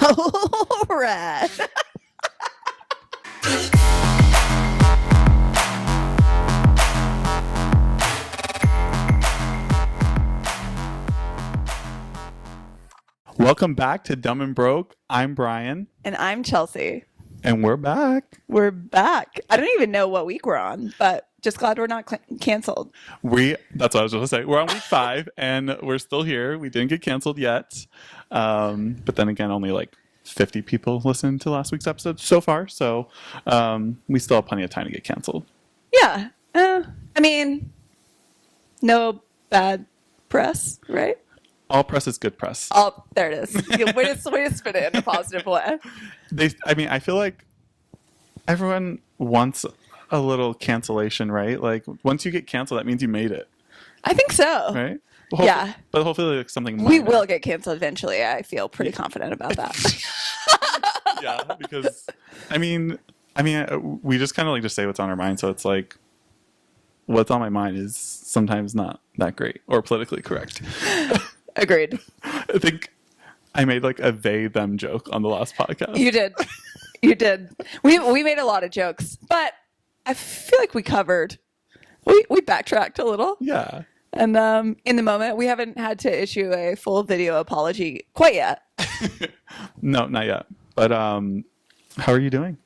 All right. Welcome back to Dumb and Broke. I'm Bryan. And I'm Chelsea. And we're back. We're back. I don't even know what week we're on, but just glad we're not canceled. That's what I was going to say. We're on week 5 and we're still here. We didn't get canceled yet. But then again, only like 50 people listened to last week's episode so far. So we still have plenty of time to get canceled. Yeah. I mean, no bad press, right? All press is good press. Oh, there it is. Way to spin it in a positive way. I feel like everyone wants a little cancellation, right? Like once you get canceled, that means you made it. I think so. Right? Yeah. But hopefully like something minor. We will get canceled eventually. I feel pretty confident about that. Yeah, because we just kind of like just say what's on our mind. So it's like what's on my mind is sometimes not that great or politically correct. Agreed. I think I made like a they them joke on the last podcast. You did. We made a lot of jokes, but I feel like we backtracked a little. Yeah. And in the moment, we haven't had to issue a full video apology quite yet. No, not yet. But how are you doing?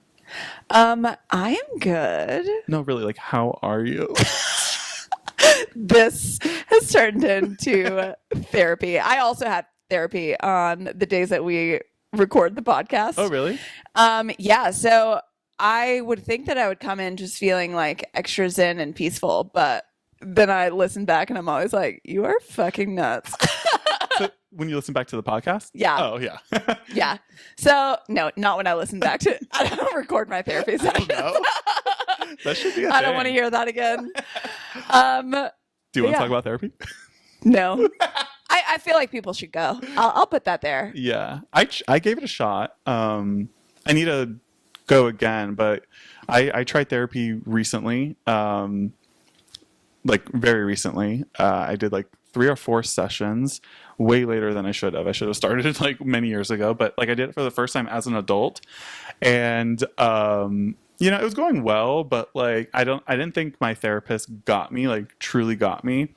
I am good. No, really, like how are you? This has turned into therapy. I also have therapy on the days that we record the podcast. Oh, really? Yeah. So I would think that I would come in just feeling like extra zen and peaceful, but then I listen back and I'm always like, you are fucking nuts. So when you listen back to the podcast? Yeah. Oh, yeah. Yeah. So no, not when I listen back to it. I don't record my therapy sessions. That should be a I don't want to hear that again. Do you want to talk about therapy? No. I feel like people should go. I'll put that there. Yeah. I gave it a shot. I need to go again, but I tried therapy recently. Like very recently. I did like 3 or 4 sessions way later than I should have. I should have started like many years ago, but like I did it for the first time as an adult. And it was going well, but like I didn't think my therapist got me, like truly got me.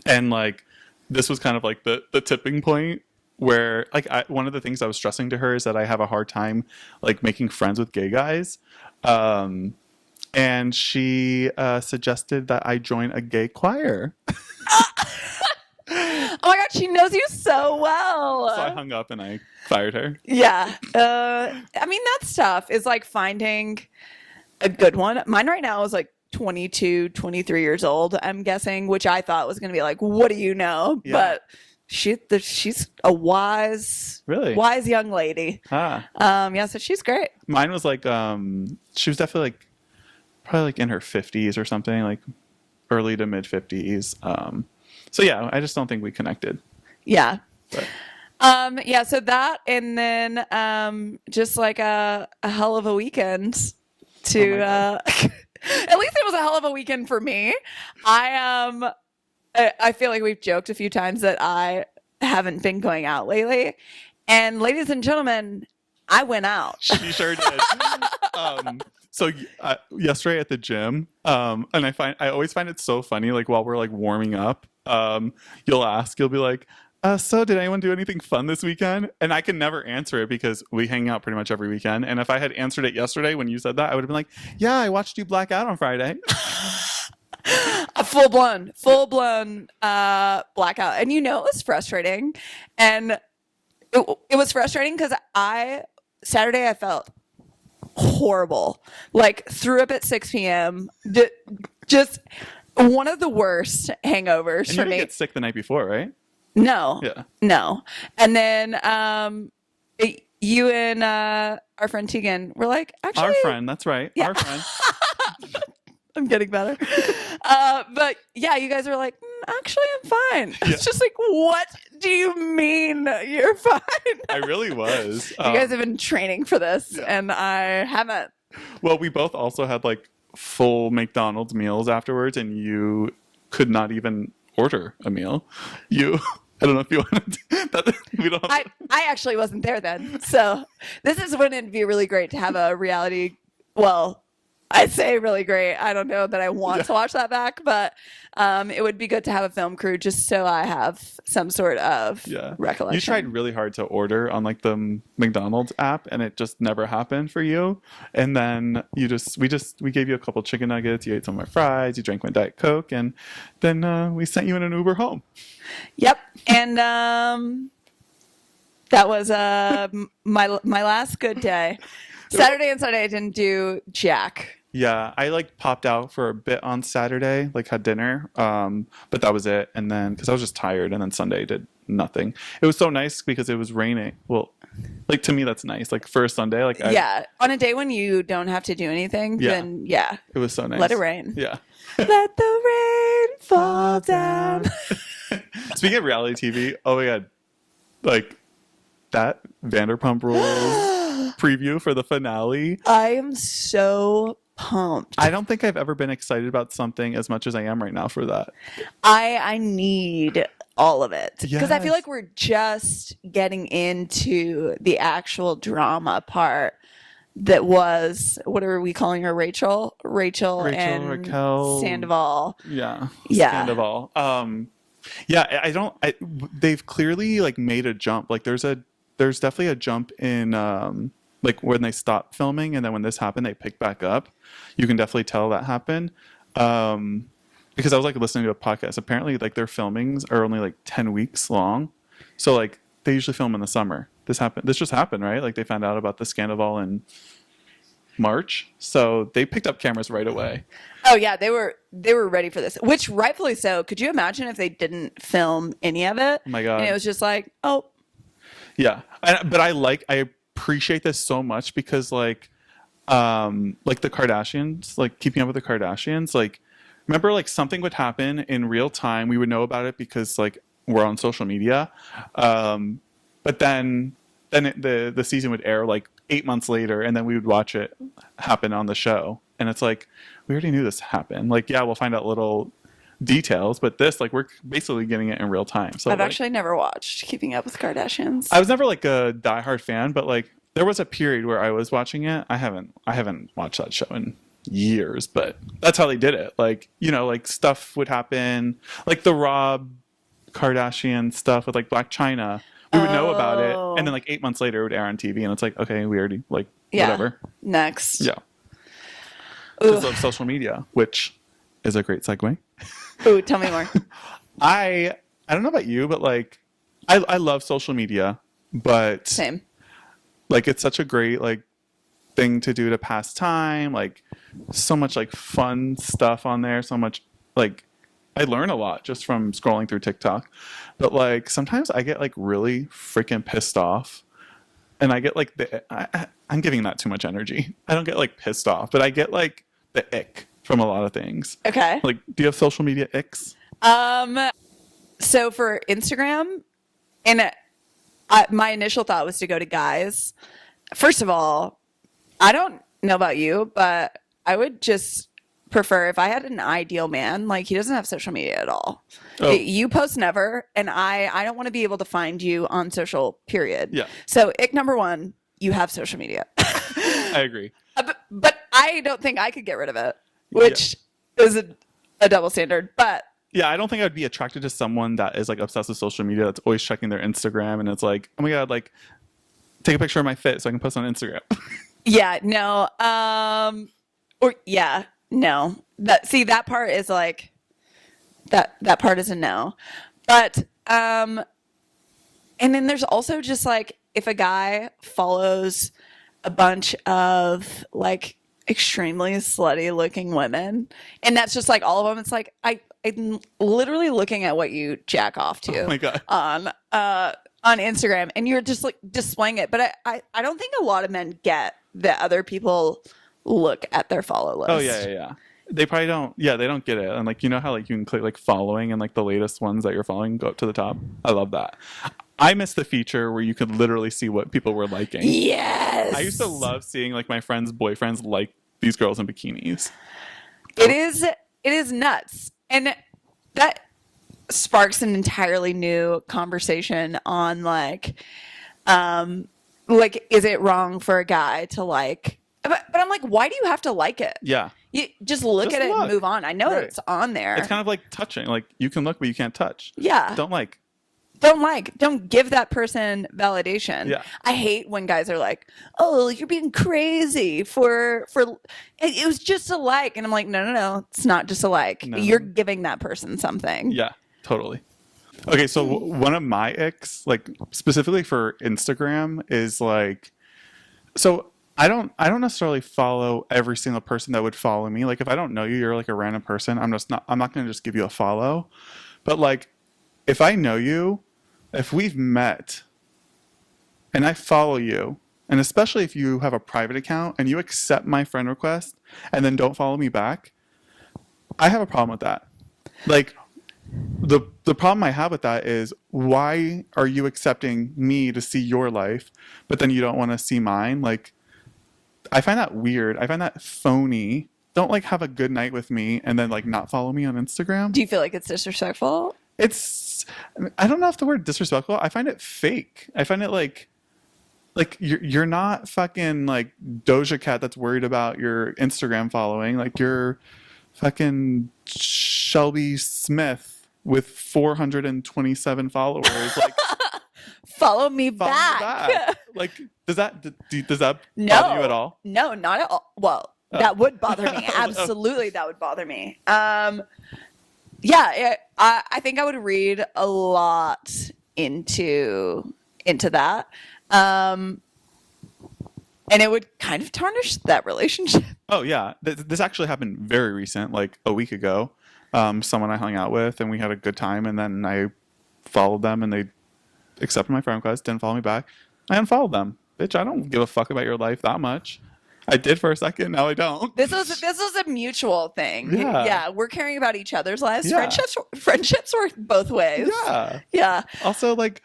And like this was kind of like the tipping point where like one of the things I was stressing to her is that I have a hard time like making friends with gay guys. And she suggested that I join a gay choir. Oh my God, she knows you so well. So I hung up and I fired her. Yeah. That's tough. Is like finding a good one. Mine right now is like 22, 23 years old, I'm guessing, which I thought was going to be like, what do you know? Yeah. But she's a wise young lady. So she's great. Mine was like, she was definitely like, probably like in her 50s or something, like early to mid 50s. So yeah, I just don't think we connected. Yeah. But. So that, and then just like a hell of a weekend to at least it was a hell of a weekend for me. I feel like we've joked a few times that I haven't been going out lately. And ladies and gentlemen, I went out. She sure did. So yesterday at the gym, and I always find it so funny, like while we're like warming up, you'll be like, so did anyone do anything fun this weekend? And I can never answer it because we hang out pretty much every weekend. And if I had answered it yesterday when you said that, I would have been like, yeah, I watched you black out on Friday. A full blown blackout. And it was frustrating. And it was frustrating because Saturday I felt horrible. Like threw up at 6 p.m. Just one of the worst hangovers and for you me. You get sick the night before, right? No. Yeah. No. And then you and our friend Tegan were like, actually. Our friend, that's right. Yeah. Our friend. I'm getting better. But yeah, you guys are like, actually, I'm fine. Yeah. It's just like, what do you mean you're fine? I really was. You guys have been training for this, and I haven't. Well, we both also had like full McDonald's meals afterwards, and you could not even order a meal. You I don't know if you want to. That, we don't. I actually wasn't there then, so this is when it'd be really great to have a reality. Well, I'd say really great. I don't know that I want to watch that back, but it would be good to have a film crew just so I have some sort of recollection. You tried really hard to order on like the McDonald's app, and it just never happened for you. And then we gave you a couple chicken nuggets. You ate some of my fries. You drank my Diet Coke, and then we sent you in an Uber home. Yep, and that was my last good day. Saturday and Sunday I didn't do jack. Yeah, I like popped out for a bit on Saturday, like had dinner, but that was it. And then because I was just tired, and then Sunday I did nothing. It was so nice because it was raining. Well, like to me that's nice. Like for a Sunday, like on a day when you don't have to do anything, then it was so nice. Let it rain. Yeah, let the rain fall down. Speaking of reality TV, oh my god, like that Vanderpump Rules preview for the finale. I am so pumped. I don't think I've ever been excited about something as much as I am right now for that. I need all of it because I feel Yes. like we're just getting into the actual drama part. That was, what are we calling her? Rachel and Raquel Sandoval. Yeah. Sandoval. They've clearly like made a jump. Like there's definitely a jump in like when they stopped filming, and then when this happened they picked back up. You can definitely tell that happened. Because I was like listening to a podcast. Apparently like their filmings are only like 10 weeks long. So like they usually film in the summer. This just happened, right? Like they found out about the scandal in March. So they picked up cameras right away. Oh yeah, they were ready for this, which rightfully so. Could you imagine if they didn't film any of it? Oh my god. And it was just like, oh. Yeah. But I appreciate this so much because like the Kardashians, like keeping up with the Kardashians, like remember like something would happen in real time. We would know about it because like we're on social media. But then the season would air like 8 months later, and then we would watch it happen on the show. And it's like, we already knew this happened. Like, yeah, we'll find out little details, but this, like, we're basically getting it in real time. So I've like, actually never watched Keeping Up with Kardashians. I was never like a diehard fan, but like there was a period where I was watching it. I haven't watched that show in years, but that's how they did it. Like, you know, like stuff would happen, like the Rob Kardashian stuff with like Black China. We would know about it, and then like 8 months later it would air on TV, and it's like, okay, we already like whatever. Next. Yeah. Because of social media, which is a great segue. Ooh, tell me more. I don't know about you, but like I love social media, but Same. like it's such a great like thing to do to pass time, like so much like fun stuff on there, so much like I learn a lot just from scrolling through TikTok. But like sometimes I get like really freaking pissed off, and I get like I'm giving that too much energy. I don't get like pissed off, but I get like the ick from a lot of things. Okay. Like, do you have social media icks? So for Instagram, and my initial thought was to go to guys. First of all, I don't know about you, but I would just prefer if I had an ideal man, like he doesn't have social media at all. Oh. You post never, and I don't want to be able to find you on social, period. Yeah. So ick number one, you have social media. I agree. But I don't think I could get rid of it, which is a double standard. But yeah, I don't think I'd be attracted to someone that is like obsessed with social media, that's always checking their Instagram, and it's like, oh my god, like take a picture of my fit so I can post on Instagram. yeah, no. No. That part is like that part is a no. But and then there's also just like if a guy follows a bunch of like extremely slutty looking women, and that's just like all of them, it's like I'm literally looking at what you jack off to Oh my god. on Instagram, and you're just like displaying it. But I don't think a lot of men get that other people look at their follow list. Oh yeah. They probably don't. Yeah, they don't get it. And like, you know how like you can click like following, and like the latest ones that you're following go up to the top. I love that. I miss the feature where you could literally see what people were liking. Yes. I used to love seeing like my friends' boyfriends like these girls in bikinis. It is nuts. And that sparks an entirely new conversation on like, is it wrong for a guy to like, but I'm like, why do you have to like it? Yeah. You just look at it and move on. I know Right. it's on there. It's kind of like touching. Like, you can look, but you can't touch. Yeah. Don't give that person validation. Yeah. I hate when guys are like, oh, you're being crazy for it was just a like. And I'm like, no, it's not just a like. No. You're giving that person something. Yeah, totally. Okay, so one of my icks, like specifically for Instagram, is like, so I don't necessarily follow every single person that would follow me. Like, if I don't know you, you're like a random person, I'm not going to just give you a follow. But like, if I know you, if we've met and I follow you, and especially if you have a private account and you accept my friend request and then don't follow me back, I have a problem with that. Like, the problem I have with that is, why are you accepting me to see your life, but then you don't want to see mine? Like, I find that weird. I find that phony. Don't like have a good night with me and then like not follow me on Instagram. Do you feel like it's disrespectful? I don't know if the word disrespectful. I find it fake. I find it like you're not fucking like Doja Cat that's worried about your Instagram following. Like, you're fucking Shelby Smith with 427 followers. Like, follow me back. Like, does that No. bother you at all? No, not at all. Well, that would bother me. Absolutely, that would bother me. Yeah, I think I would read a lot into that. And it would kind of tarnish that relationship. Oh yeah, this actually happened very recent, like a week ago. Someone I hung out with and we had a good time, and then I followed them and they accepted my friend request, didn't follow me back. I unfollowed them. Bitch, I don't give a fuck about your life that much. I did for a second, now I don't. This was a mutual thing. Yeah. We're caring about each other's lives. Yeah. Friendships work both ways. Yeah. Also, like,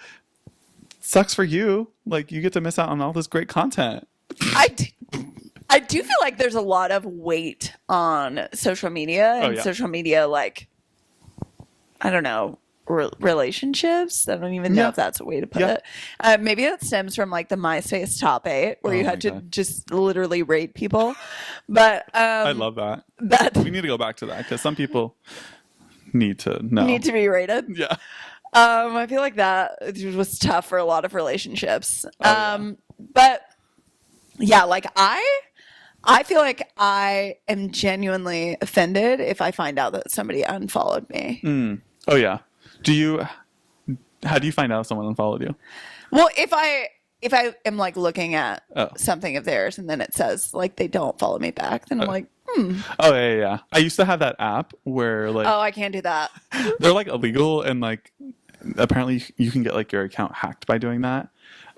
sucks for you. Like, you get to miss out on all this great content. I do feel like there's a lot of weight on social media and social media, like, I don't know, relationships. I don't even know if that's a way to put it. Maybe that stems from like the MySpace top 8 where you had to just literally rate people. But I love that. We need to go back to that because some people need to know. Need to be rated. Yeah. I feel like that was tough for a lot of relationships. But yeah, like I feel like I am genuinely offended if I find out that somebody unfollowed me. Oh yeah. How do you find out if someone unfollowed you? Well, if I am like looking at something of theirs and then it says like they don't follow me back, then I'm like, Oh yeah. I used to have that app where like, oh, I can't do that. they're like illegal, and like apparently you can get like your account hacked by doing that.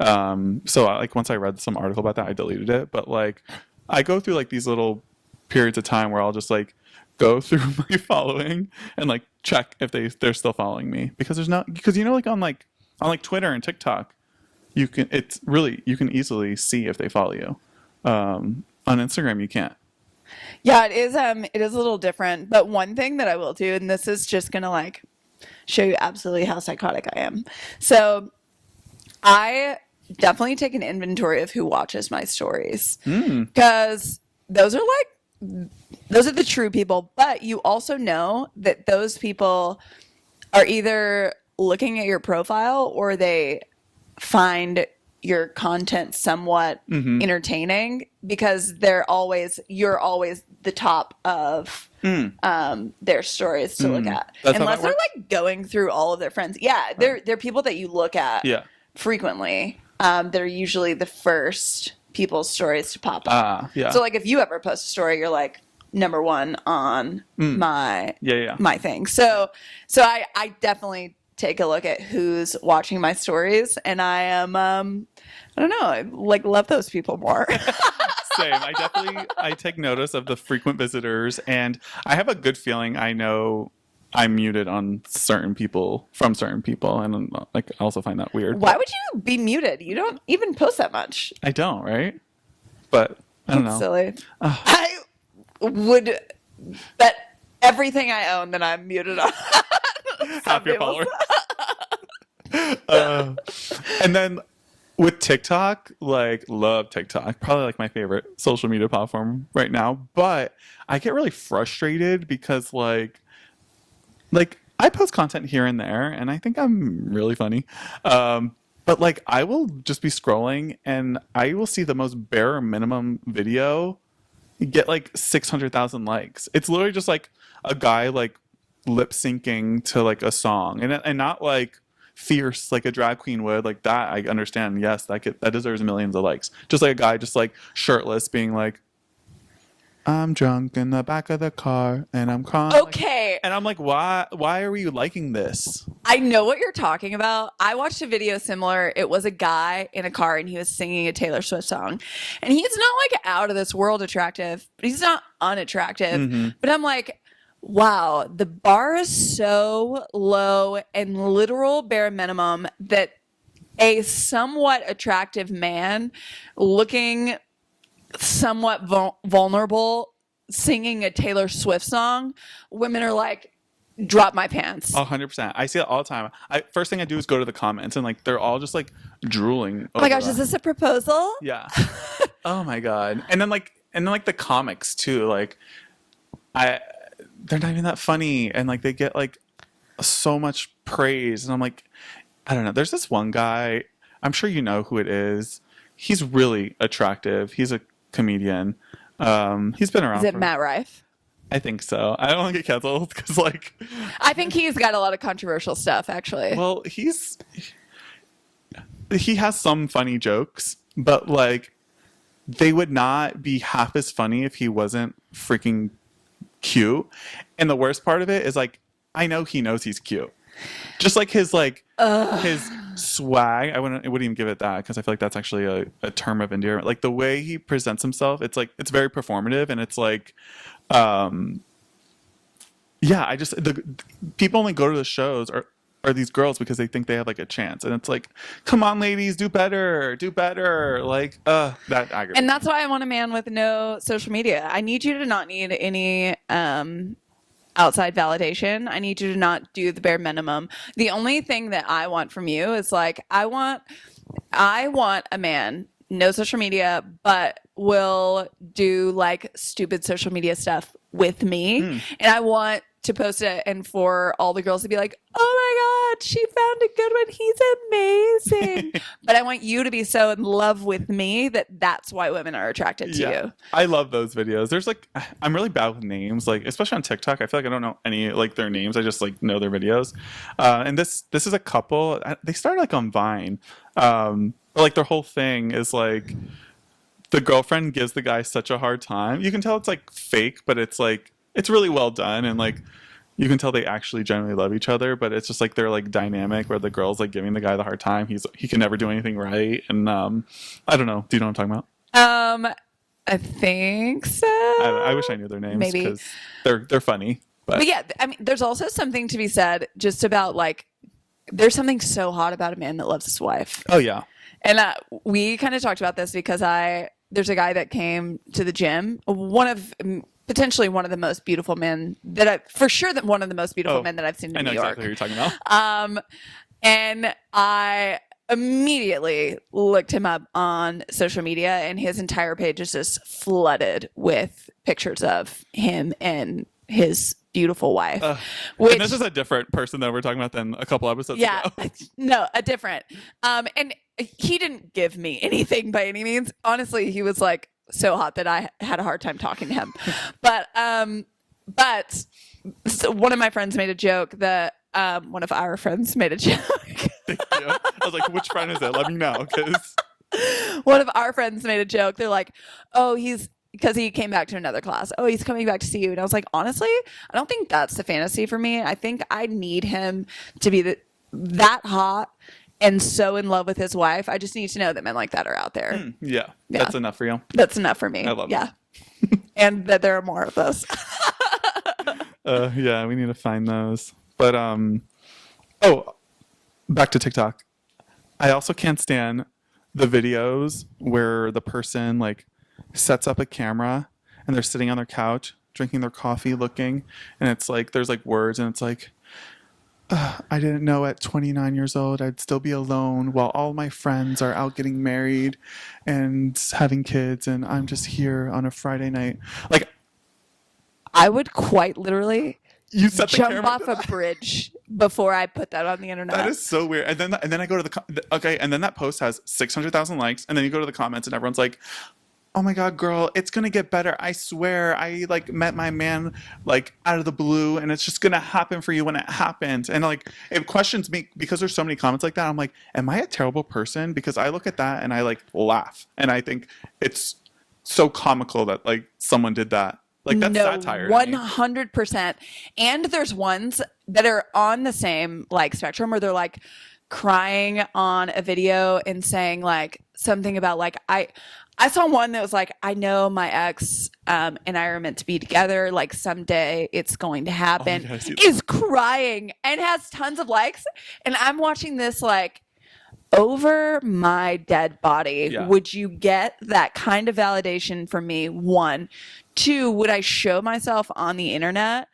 So like once I read some article about that, I deleted it. But like I go through like these little periods of time where I'll just like go through my following and like check if they're still following me, because you know, like on Twitter and TikTok, you can easily see if they follow you. On Instagram you can't. Yeah, it is a little different. But one thing that I will do, and this is just gonna like show you absolutely how psychotic I am. So I definitely take an inventory of who watches my stories, because those are the true people. But you also know that those people are either looking at your profile or they find your content somewhat entertaining, because you're always the top of their stories to look at. Unless they're like going through all of their friends. Yeah, they're people that you look at frequently. They're usually the first people's stories to pop up. So like if you ever post a story, you're like number one on my thing. So I definitely take a look at who's watching my stories, and I am I don't know, I like love those people more. Same. I take notice of the frequent visitors, and I have a good feeling I know I'm muted on certain people from certain people, and like I also find that weird. Why would you be muted? You don't even post that much. I don't, right? But I don't know. Silly. I would bet everything I own that I'm muted on. half your followers. And then with TikTok, like love TikTok, probably like my favorite social media platform right now. But I get really frustrated because like I post content here and there, and I think I'm really funny. But like I will just be scrolling, and I will see the most bare minimum video get like 600,000 likes. It's literally just like a guy like lip syncing to like a song, and not like fierce like a drag queen would. Like that I understand, yes, that deserves millions of likes. Just like a guy just like shirtless being like, I'm drunk in the back of the car and I'm crying. Okay. And I'm like, why are you liking this? I know what you're talking about. I watched a video similar. It was a guy in a car and he was singing a Taylor Swift song. And he's not like out of this world attractive, but he's not unattractive. Mm-hmm. But I'm like, wow, the bar is so low and literal bare minimum that a somewhat attractive man looking somewhat vulnerable singing a Taylor Swift song, women are like, drop my pants. 100%. I see it all the time. First thing I do is go to the comments, and like they're all just like drooling. Oh my gosh, is this a proposal? Yeah. Oh my god. And then like the comics too. Like they're not even that funny, and like they get like so much praise, and I'm like, I don't know. There's this one guy. I'm sure you know who it is. He's really attractive. He's a comedian. He's been around. Is it Matt Rife? I think so. I don't want to get canceled because like I think he's got a lot of controversial stuff actually. Well, he has some funny jokes, but like they would not be half as funny if he wasn't freaking cute. And the worst part of it is like I know he knows he's cute. Just like his swag, I wouldn't even give it that because I feel like that's actually a term of endearment. Like the way he presents himself, it's like it's very performative, and it's like, yeah. The people only go to the shows are these girls because they think they have like a chance, and it's like, come on, ladies, do better. Like, that aggravates. And that's why I want a man with no social media. I need you to not need any outside validation. I need you to not do the bare minimum. The only thing that I want from you is like I want a man, no social media, but will do like stupid social media stuff with me. And I want to post it and for all the girls to be like, oh my God, she found a good one. He's amazing. But I want you to be so in love with me that's why women are attracted to you. I love those videos. There's like, I'm really bad with names, like especially on TikTok. I feel like I don't know any like their names. I just like know their videos. And this is a couple. They started like on Vine. Like their whole thing is like the girlfriend gives the guy such a hard time. You can tell it's like fake, but it's like it's really well done, and like you can tell they actually genuinely love each other. But it's just like they're like dynamic where the girl's like giving the guy the hard time. He can never do anything right, and I don't know. Do you know what I'm talking about? I think so. I wish I knew their names because they're funny. But yeah, I mean, there's also something to be said just about like there's something so hot about a man that loves his wife. Oh yeah. And we kind of talked about this because there's a guy that came to the gym, potentially one of the most beautiful men one of the most beautiful men that I've seen in New York. I know exactly who you're talking about. And I immediately looked him up on social media, and his entire page is just flooded with pictures of him and his beautiful wife. And this is a different person that we're talking about than a couple episodes ago. No, a different. And he didn't give me anything by any means. Honestly, he was like so hot that I had a hard time talking to him. But so one of my friends made a joke that one of our friends made a joke. Thank you. I was like, which friend is it? Let me know. Because one of our friends made a joke. They're like, oh, because he came back to another class. Oh, he's coming back to see you. And I was like, honestly, I don't think that's the fantasy for me. I think I need him to be that hot and so in love with his wife. I just need to know that men like that are out there. Yeah. That's enough for you. That's enough for me. I love it. And that there are more of those. Yeah, we need to find those. But back to TikTok. I also can't stand the videos where the person like sets up a camera and they're sitting on their couch drinking their coffee looking, and it's like there's like words and it's like, I didn't know at 29 years old I'd still be alone while all my friends are out getting married and having kids, and I'm just here on a Friday night. Like, I would quite literally you set the jump camera off to a that. bridge before I put that on the internet. That is so weird. And then I go to okay, and then that post has 600,000 likes, and then you go to the comments, and everyone's like, "Oh my god, girl, it's gonna get better. I swear. I like met my man like out of the blue, and it's just gonna happen for you when it happens." And like, it questions me because there's so many comments like that. I'm like, am I a terrible person? Because I look at that and I like laugh, and I think it's so comical that like someone did that. Like, that's satire. 100%. And there's ones that are on the same like spectrum where they're like crying on a video and saying like something about like I saw one that was like, I know my ex and I are meant to be together. Like someday it's going to happen. Oh my God, is crying and has tons of likes. And I'm watching this like over my dead body. Yeah. Would you get that kind of validation from me? One. Two, would I show myself on the internet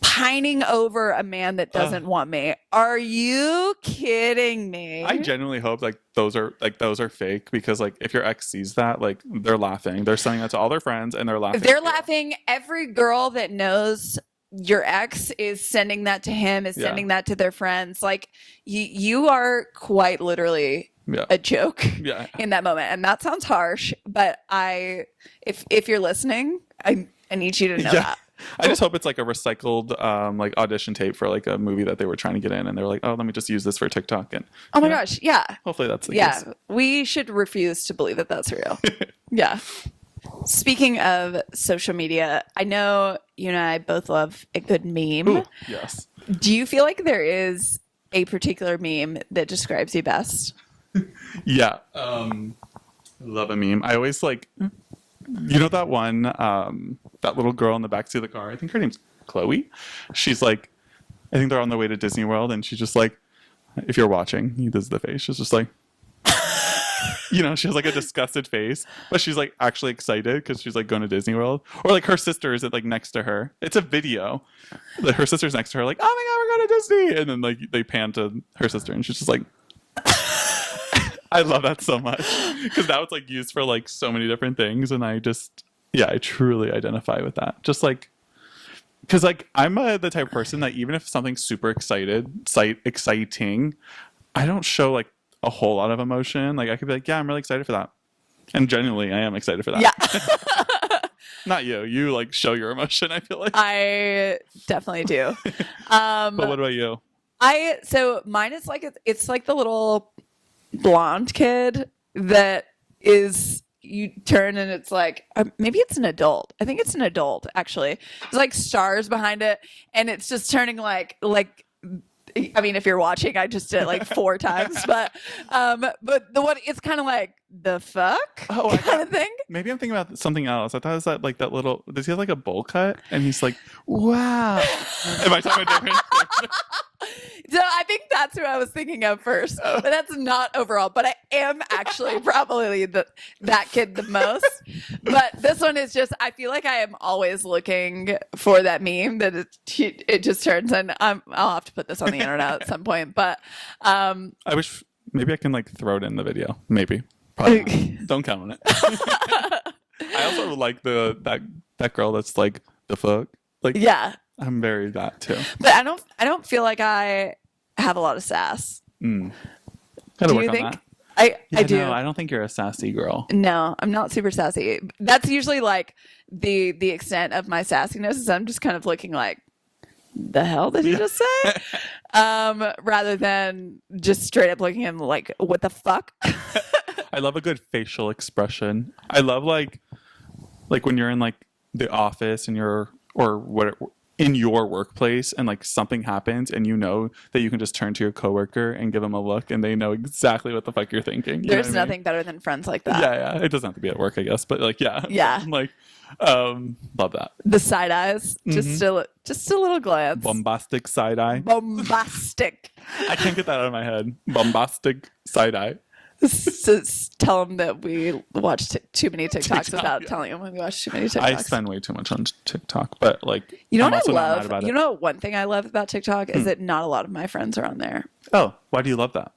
pining over a man that doesn't want me? Are you kidding me? I genuinely hope like those are fake, because like if your ex sees that, like they're laughing, they're sending that to all their friends, and they're laughing. They're laughing. Every girl that knows your ex is sending that to him, is sending that to their friends. Like you are quite literally a joke in that moment. And that sounds harsh, but if you're listening, I need you to know that. I just hope it's like a recycled like audition tape for like a movie that they were trying to get in, and they're like, oh, let me just use this for TikTok. And oh my gosh, yeah. Hopefully that's the case. We should refuse to believe that that's real. Yeah. Speaking of social media, I know you and I both love a good meme. Ooh, yes. Do you feel like there is a particular meme that describes you best? Yeah. Love a meme. I always like, you know, that one, that little girl in the backseat of the car. I think her name's Chloe. She's like, I think they're on their way to Disney World, and she's just like, if you're watching, he does the face. She's just like, you know, she has like a disgusted face, but she's like actually excited because she's like going to Disney World. Or like her sister is like next to her. It's a video that her sister's next to her, like, oh my god, we're going to Disney, and then like they pan to her sister, and she's just like, I love that so much, because that was like used for like so many different things, and I truly identify with that. Just like, because like I'm the type of person that even if something's super exciting, I don't show like a whole lot of emotion. Like I could be like, yeah, I'm really excited for that, and genuinely I am excited for that. Yeah. Not you. You like show your emotion, I feel like. I definitely do. But what about you? So mine is like it's like the little blonde kid that is, you turn and it's like maybe it's an adult. I think it's an adult actually. There's like stars behind it, and it's just turning like I mean, if you're watching, I just did it like 4 times, but the one, it's kind of like the fuck kind of thing. Maybe I'm thinking about something else. I thought it was like that little. Does he have like a bowl cut? And he's like, wow. Am I talking about different? So I think that's who I was thinking of first, but that's not overall. But I am actually probably that kid the most. But this one is just, I feel like I am always looking for that meme that it just turns, and I'll have to put this on the internet at some point. But I wish maybe I can like throw it in the video. Maybe. Probably not. Don't count on it. I also like that girl that's like the fuck. Like, yeah. I'm very that too. But I don't feel like I have a lot of sass. Gotta do work you on think? that. I do. No, I don't think you're a sassy girl. No, I'm not super sassy. That's usually like the extent of my sassiness is I'm just kind of looking like, the hell did he just say? Rather than just straight up looking at him like, what the fuck? I love a good facial expression. I love like when you're in like the office and you're or what in your workplace and like something happens and you know that you can just turn to your coworker and give them a look and they know exactly what the fuck you're thinking. There's nothing better than friends like that. Yeah. It doesn't have to be at work, I guess, but like yeah. Like love that. The side eyes, just a little glance. Bombastic side eye. Bombastic. I can't get that out of my head. Bombastic side eye. Tell them that we watch too many TikToks without yeah. telling them we watch too many TikToks. I spend way too much on TikTok, but like, You know I'm what also I not mad love? about You it. know one thing I love about TikTok is that not a lot of my friends are on there. Oh, why do you love that?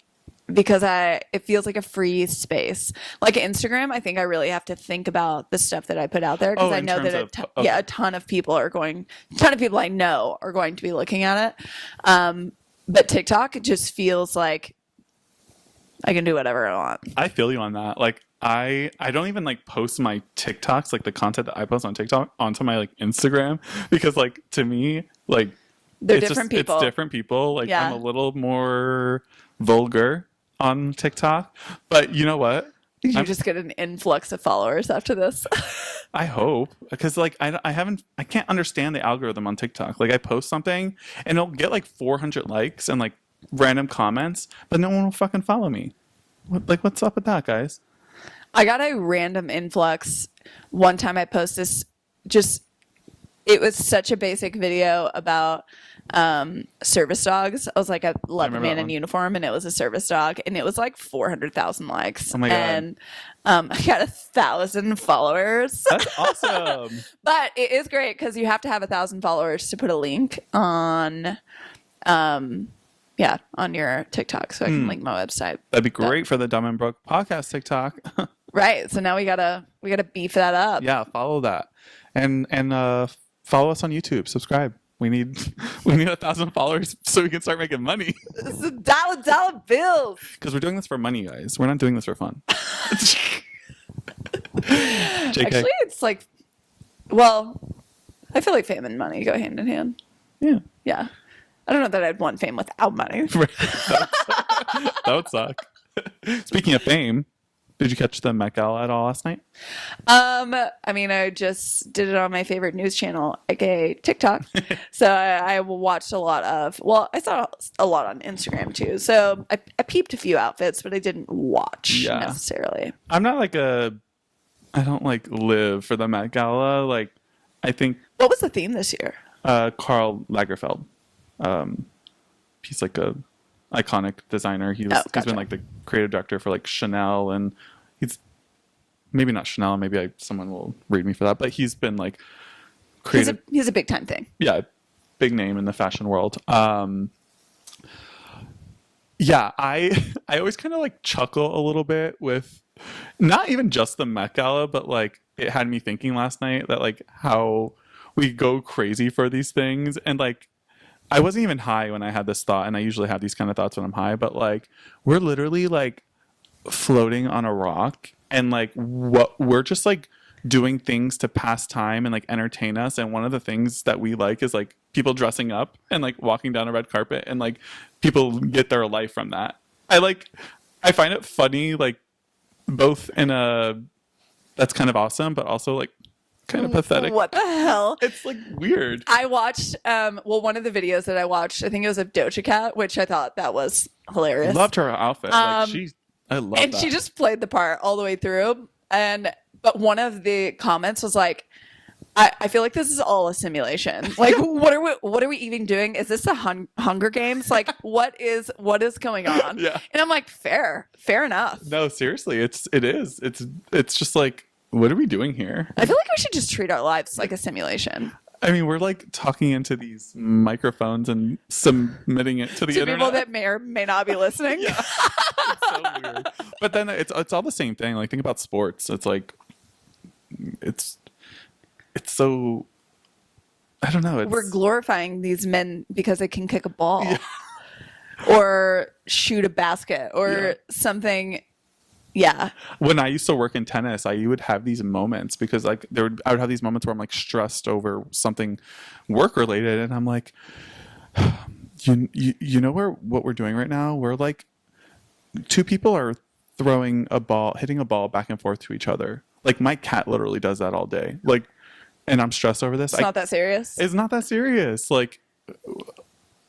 Because it feels like a free space. Like Instagram, I think I really have to think about the stuff that I put out there because Oh, I in know terms that of- a ton of people I know are going to be looking at it. But TikTok just feels like I can do whatever I want. I feel you on that. Like, I don't even like post my TikToks, like the content that I post on TikTok, onto my like Instagram because like to me, like They're it's different just, people. It's different people. Like Yeah. I'm a little more vulgar on TikTok, but you know what? You just get an influx of followers after this. I hope because like I can't understand the algorithm on TikTok. Like I post something and it'll get like 400 likes and like random comments, but no one will fucking follow me. What's up with that, guys? I got a random influx one time I posted it was such a basic video about service dogs. I was like, I love a remember man that in one. uniform, and it was a service dog, and it was like 400,000 likes. Oh my God. And I got 1,000 followers. That's awesome. But it is great because you have to have 1,000 followers to put a link on, on your TikTok, so I can link my website. That'd be great for the Dumb and Broke podcast TikTok. Right. So now we gotta beef that up. Yeah, follow that, and follow us on YouTube. Subscribe. We need 1,000 followers so we can start making money. This is dollar bills. Because we're doing this for money, guys. We're not doing this for fun. JK. Actually, it's like, well, I feel like fame and money go hand in hand. Yeah. Yeah. I don't know that I'd want fame without money. That would suck. Speaking of fame, did you catch the Met Gala at all last night? I mean, I just did it on my favorite news channel, aka TikTok. So I watched a lot of, well, I saw a lot on Instagram too. So I peeped a few outfits, but I didn't watch necessarily. I'm not like I don't like live for the Met Gala. Like, I think What was the theme this year? Karl Lagerfeld. He's like a iconic designer. He's Gotcha. been like the creative director for like Chanel, and he's maybe not Chanel. Maybe someone will read me for that, but he's been like creative. He's a big time thing. Yeah, big name in the fashion world. Yeah, I always kind of like chuckle a little bit with not even just the Met Gala, but like it had me thinking last night that like how we go crazy for these things, and like I wasn't even high when I had this thought, and I usually have these kind of thoughts when I'm high, but like we're literally like floating on a rock, and like what we're just like doing things to pass time and like entertain us, and one of the things that we like is like people dressing up and like walking down a red carpet, and like people get their life from that. I find it funny, like both in a that's kind of awesome, but also like kind of pathetic. What the hell? It's like weird. I watched one of the videos that I watched, I think it was of Doja Cat, which I thought that was hilarious. Loved her outfit. I love and that. she just played the part all the way through. But one of the comments was like, I feel like this is all a simulation. Like, what are we even doing? Is this the Hunger Games? Like, what is going on? Yeah. And I'm like, fair enough. No, seriously, it is. It's just like, what are we doing here? I feel like we should just treat our lives like a simulation. I mean, we're like talking into these microphones and submitting it to the internet. People that may or may not be listening. Yeah. It's so weird. But then it's all the same thing. Like, think about sports. It's like it's so, I don't know. We're glorifying these men because they can kick a ball Yeah. or shoot a basket or something. Yeah. When I used to work in tennis, I would have these moments because like I would have these moments where I'm like stressed over something work related, and I'm like, you know what we're doing right now? We're like, two people are hitting a ball back and forth to each other. Like my cat literally does that all day. Like, and I'm stressed over this. It's not that serious. It's not that serious. Like,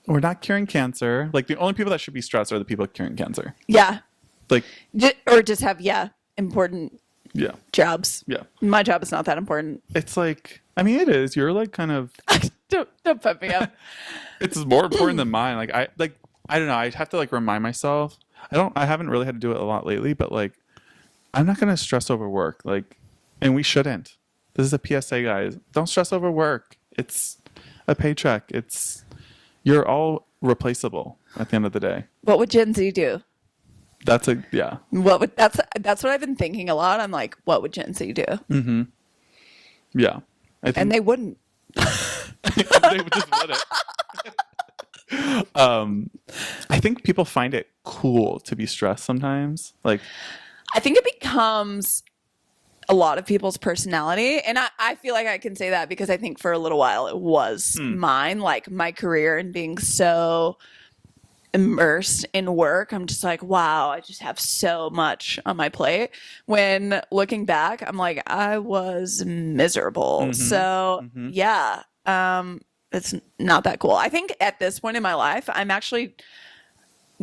we're not curing cancer. Like, the only people that should be stressed are the people curing cancer. Yeah. Like, or just have, important yeah. jobs. Yeah. My job is not that important. It's like, I mean, it is. You're like kind of. Don't put me up. It's more important than mine. I don't know. I'd have to like remind myself. I haven't really had to do it a lot lately, but like, I'm not going to stress over work. Like, and we shouldn't. This is a PSA, guys. Don't stress over work. It's a paycheck. You're all replaceable at the end of the day. What would Gen Z do? Yeah. That's what I've been thinking a lot. I'm like, what would Gen Z do? Mm-hmm. Yeah. And they wouldn't. They just wouldn't. I think people find it cool to be stressed sometimes. Like, I think it becomes a lot of people's personality. And I feel like I can say that because I think for a little while it was mine, like my career and being so immersed in work. I'm just like, wow, I just have so much on my plate. When looking back, I'm like, I was miserable. Mm-hmm. So yeah, it's not that cool. I think at this point in my life, I'm actually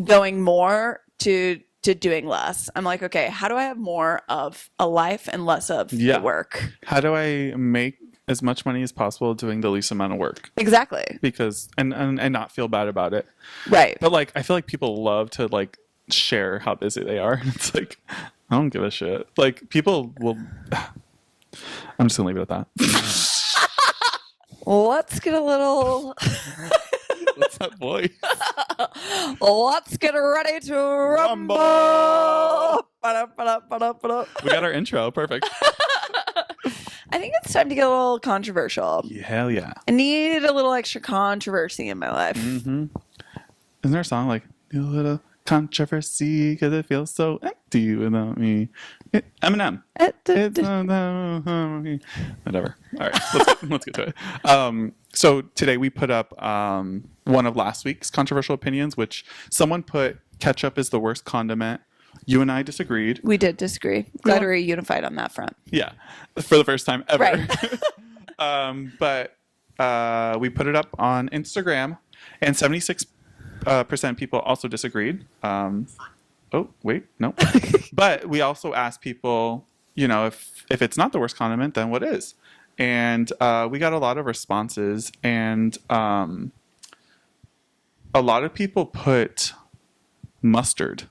going more to doing less. I'm like, okay, how do I have more of a life and less of the work? How do I make as much money as possible doing the least amount of work? Exactly. Because and not feel bad about it. Right. But like, I feel like people love to like share how busy they are. And it's like, I don't give a shit. Like, people will. I'm just gonna leave it at that. Let's get a little. What's that voice? Let's get ready to rumble. We got our intro. Perfect. I think it's time to get a little controversial. Hell yeah. I need a little extra controversy in my life. Mm-hmm. Isn't there a song like a little controversy because it feels so empty without me? Eminem. Whatever. All right, let's get to it. So today we put up one of last week's controversial opinions, which someone put ketchup is the worst condiment. You and I disagreed. We did disagree. Glad we're unified on that front. Yeah, for the first time ever. Right. But we put it up on Instagram, and 76% people also disagreed. Oh, wait, no. But we also asked people, you know, if it's not the worst condiment, then what is? And we got a lot of responses, and a lot of people put mustard,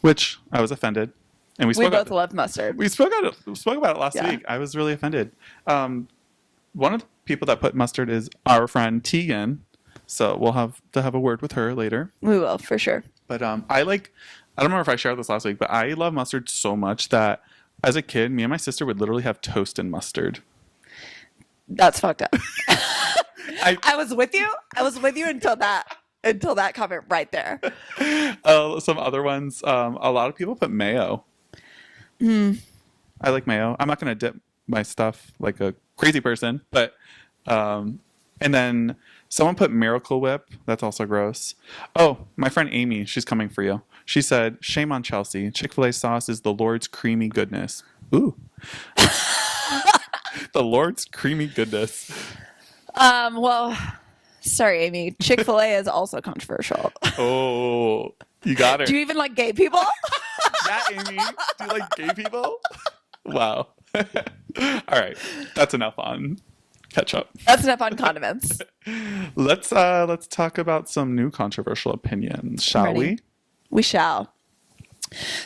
which I was offended. And we both love mustard. We spoke about it last week. I was really offended. One of the people that put mustard is our friend Tegan, so we'll have to have a word with her later. We will, for sure. But I don't remember if I shared this last week, but I love mustard so much that as a kid, me and my sister would literally have toast and mustard. That's fucked up. I was with you. I was with you until that comment right there. Some other ones. A lot of people put mayo. I like mayo. I'm not going to dip my stuff like a crazy person, but and then someone put Miracle Whip. That's also gross. Oh, my friend Amy, she's coming for you. She said, shame on Chelsea. Chick-fil-A sauce is the Lord's creamy goodness. Ooh. The Lord's creamy goodness. Well, sorry, Amy. Chick-fil-A is also controversial. Oh, you got her. Do you even like gay people? Yeah, Amy. Do you like gay people? Wow. All right. That's enough on ketchup. That's enough on condiments. Let's talk about some new controversial opinions, shall we? We shall.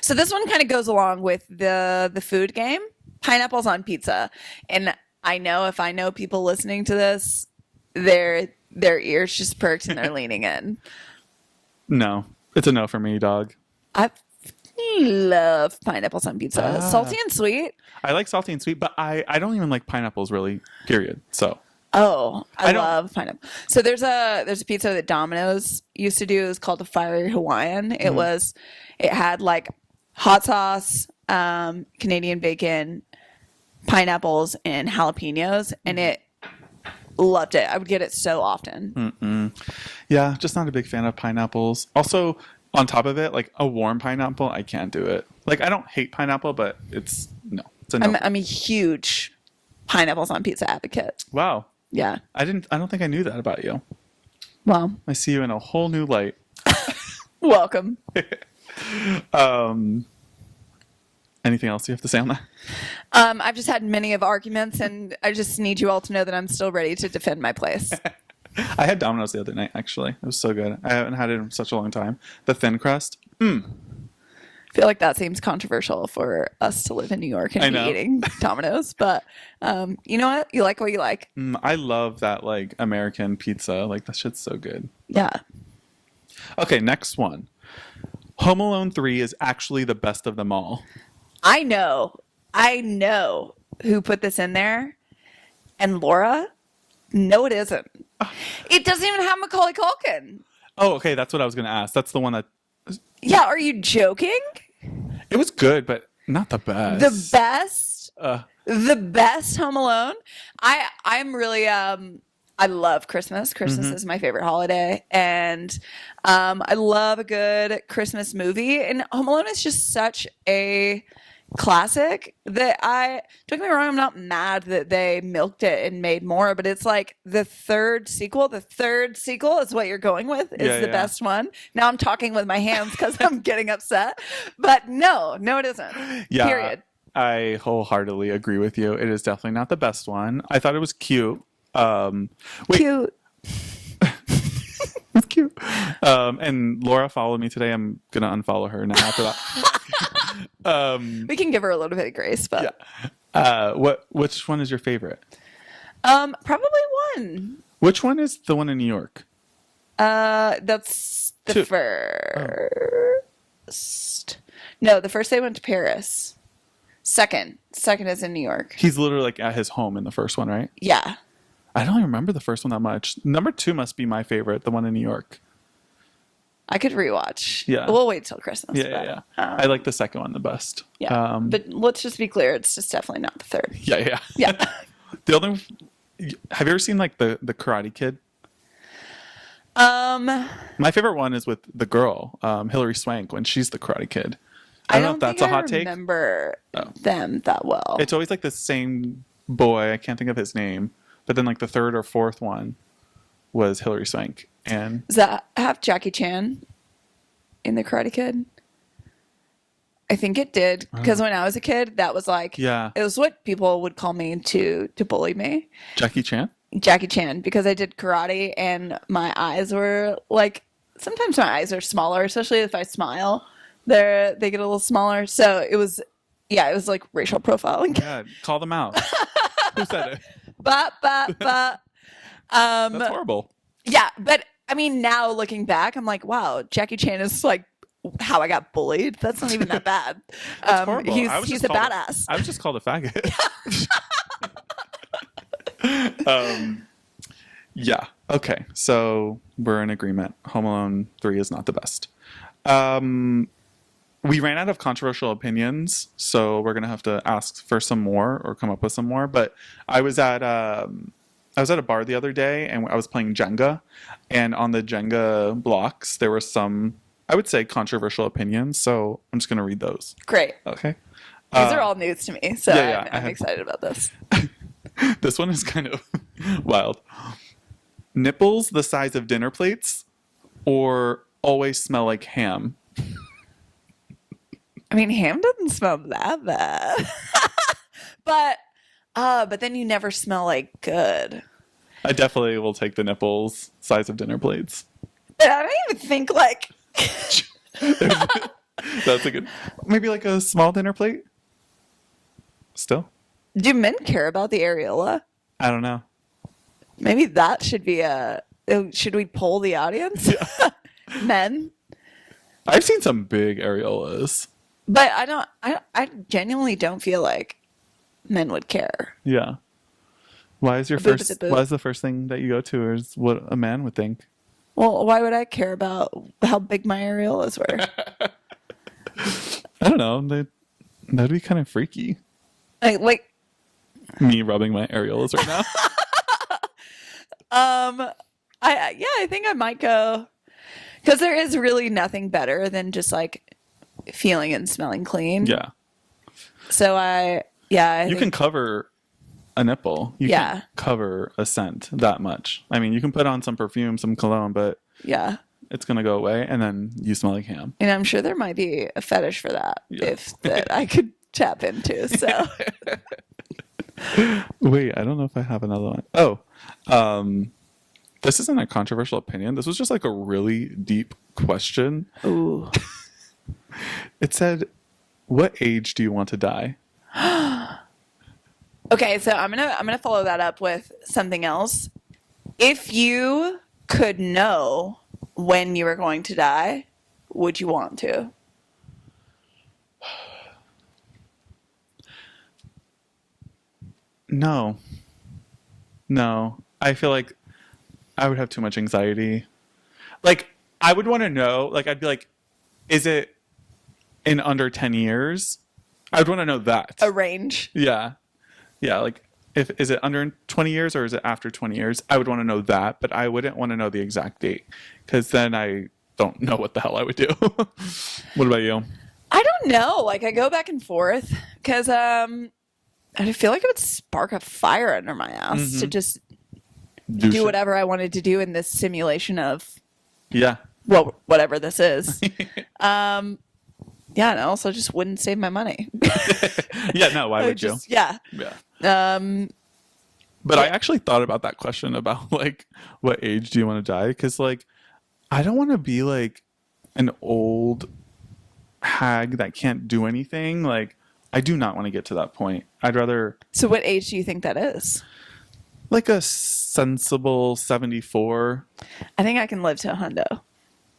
So this one kind of goes along with the food game. Pineapples on pizza. And I know people listening to this, their ears just perked and they're leaning in. No. It's a no for me, dog. I love pineapples on pizza. Salty and sweet. I like salty and sweet, but I don't even like pineapples really, period. So Oh, I love pineapple. So there's a pizza that Domino's used to do. It was called the Fiery Hawaiian. It had like hot sauce, Canadian bacon, pineapples, and jalapenos, and it loved it. I would get it so often. Yeah, just not a big fan of pineapples. Also, on top of it, like a warm pineapple, I can't do it. Like, I don't hate pineapple, but it's a no. I'm a huge pineapples on pizza advocate. Wow. Yeah. I don't think I knew that about you. Well, I see you in a whole new light. welcome. Anything else you have to say on that? I've just had many of arguments, and I just need you all to know that I'm still ready to defend my place. I had Domino's the other night, actually. It was so good. I haven't had it in such a long time. The thin crust. I feel like that seems controversial for us to live in New York I and be know. eating Domino's, but you know what? You like what you like. I love that like American pizza. Like that shit's so good. Yeah. Okay, next one. Home Alone 3 is actually the best of them all. I know who put this in there. And Laura, no, it isn't. It doesn't even have Macaulay Culkin. Oh, okay, that's what I was going to ask. That's the one that Yeah, are you joking? it was good, but not the best. The best, Uh, the best Home Alone. I'm really I love Christmas. Christmas is my favorite holiday, and I love a good Christmas movie. And Home Alone is just such a classic that I don't get me wrong, I'm not mad that they milked it and made more, but it's like the third sequel is what you're going with is Yeah, the yeah. best one. Now I'm talking with my hands because I'm getting upset, but no, it isn't. yeah, Period. I wholeheartedly agree with you. It is definitely not the best one. I thought it was cute. Wait, Cute. it's cute. And Laura followed me today. I'm gonna unfollow her now after that. We can give her a little bit of grace, but Which one is your favorite? probably one. Which one is the one in New York? That's the Two. first. No, the first they went to Paris. Second is in New York. He's literally like at his home in the first one, right? Yeah. I don't even remember the first one that much. Number 2 must be my favorite, the one in New York. I could rewatch. Yeah. We'll wait till Christmas. Yeah. but, I like the second one the best. Yeah. But let's just be clear, it's just definitely not the third. Yeah. Yeah. The other, have you ever seen like the Karate Kid? My favorite one is with the girl, Hilary Swank, when she's the Karate Kid. I don't know if that's a hot take. I remember them that well. It's always like the same boy. I can't think of his name. But then like the third or fourth one was Hilary Swank. And Does that have Jackie Chan in the Karate Kid? I think it did because when I was a kid, that was like, Yeah. it was what people would call me to bully me. Jackie Chan? Jackie Chan, because I did karate and my eyes were like, sometimes my eyes are smaller, especially if I smile. They get a little smaller. So it was like racial profiling. Yeah, call them out. Who said it? But That's horrible. yeah, but I mean, now looking back, I'm like, wow, Jackie Chan is like how I got bullied. That's not even that bad. That's horrible. He's a badass. I was just called a faggot. Yeah. Okay. So we're in agreement. Home Alone 3 is not the best. We ran out of controversial opinions, so we're gonna have to ask for some more or come up with some more. But I was at a bar the other day and I was playing Jenga, and on the Jenga blocks there were some, I would say, controversial opinions. So I'm just gonna read those. Great. Okay. These are all news to me, so yeah, I'm excited about this. This one is kind of wild. Nipples the size of dinner plates, or always smell like ham. I mean, ham doesn't smell that bad, but then you never smell like good. I definitely will take the nipples size of dinner plates. I don't even think like. That's a good, maybe like a small dinner plate. Still, Do men care about the areola? I don't know. Maybe that should be should we poll the audience? Yeah. Men? I've seen some big areolas. But I genuinely don't feel like men would care. Yeah. Why is boob is a boob. Why is the first thing that you go to is what a man would think? Well, why would I care about how big my areolas were? I don't know. That'd be kind of freaky. like Me rubbing my areolas right now. I think I might go because there is really nothing better than just like feeling and smelling clean. Yeah. So I You can cover a nipple. You Yeah. can't cover a scent that much. I mean, you can put on some perfume, some cologne, but yeah. it's going to go away and then you smell like ham. And I'm sure there might be a fetish for that Yeah. that I could tap into. So Wait, I don't know if I have another one. Oh, This isn't a controversial opinion. This was just like a really deep question. Ooh. It said, "What age do you want to die?" Okay, so I'm gonna follow that up with something else. If you could know when you were going to die, would you want to? No. No. I feel like I would have too much anxiety. Like, I would want to know, like, I'd be like, is it in under 10 years? I would want to know that. A range. Yeah. Yeah, like, is it under 20 years or is it after 20 years? I would want to know that, but I wouldn't want to know the exact date because then I don't know what the hell I would do. What about you? I don't know. Like I go back and forth because I feel like it would spark a fire under my ass to just do shit. whatever I wanted to do in this simulation of Yeah. well, whatever this is. Yeah, and I also just wouldn't save my money. Yeah, no, why I would just, you? yeah. Yeah. But I actually thought about that question about like what age do you want to die? Because like I don't want to be like an old hag that can't do anything. Like I do not want to get to that point. I'd rather So what age do you think that is? like a sensible 74. I think I can live to a hundo.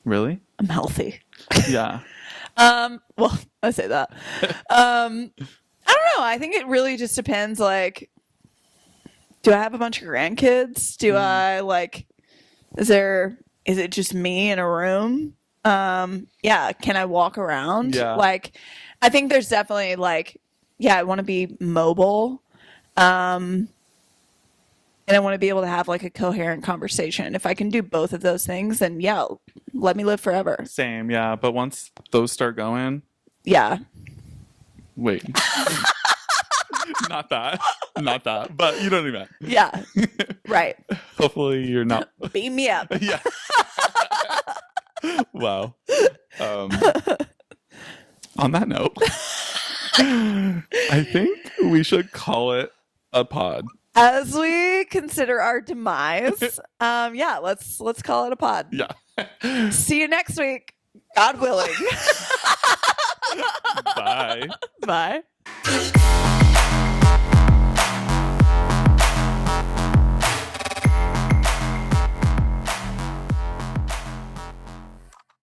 Really? I'm healthy. Yeah. Well, I say that. I don't know. I think it really just depends. Like, do I have a bunch of grandkids? Do I like? Is it just me in a room? Yeah. Can I walk around? Yeah. Like, I think there's definitely like, yeah, I want to be mobile. And I want to be able to have like a coherent conversation. If I can do both of those things, then yeah, let me live forever. Same, yeah. But once those start going, Yeah. wait. Not that. Not that. But you know what I meant. Yeah. Right. Hopefully you're not. Beam me up. Yeah. Wow. On that note, I think we should call it a pod. As we consider our demise, yeah, let's call it a pod. Yeah. See you next week, God willing. Bye. Bye.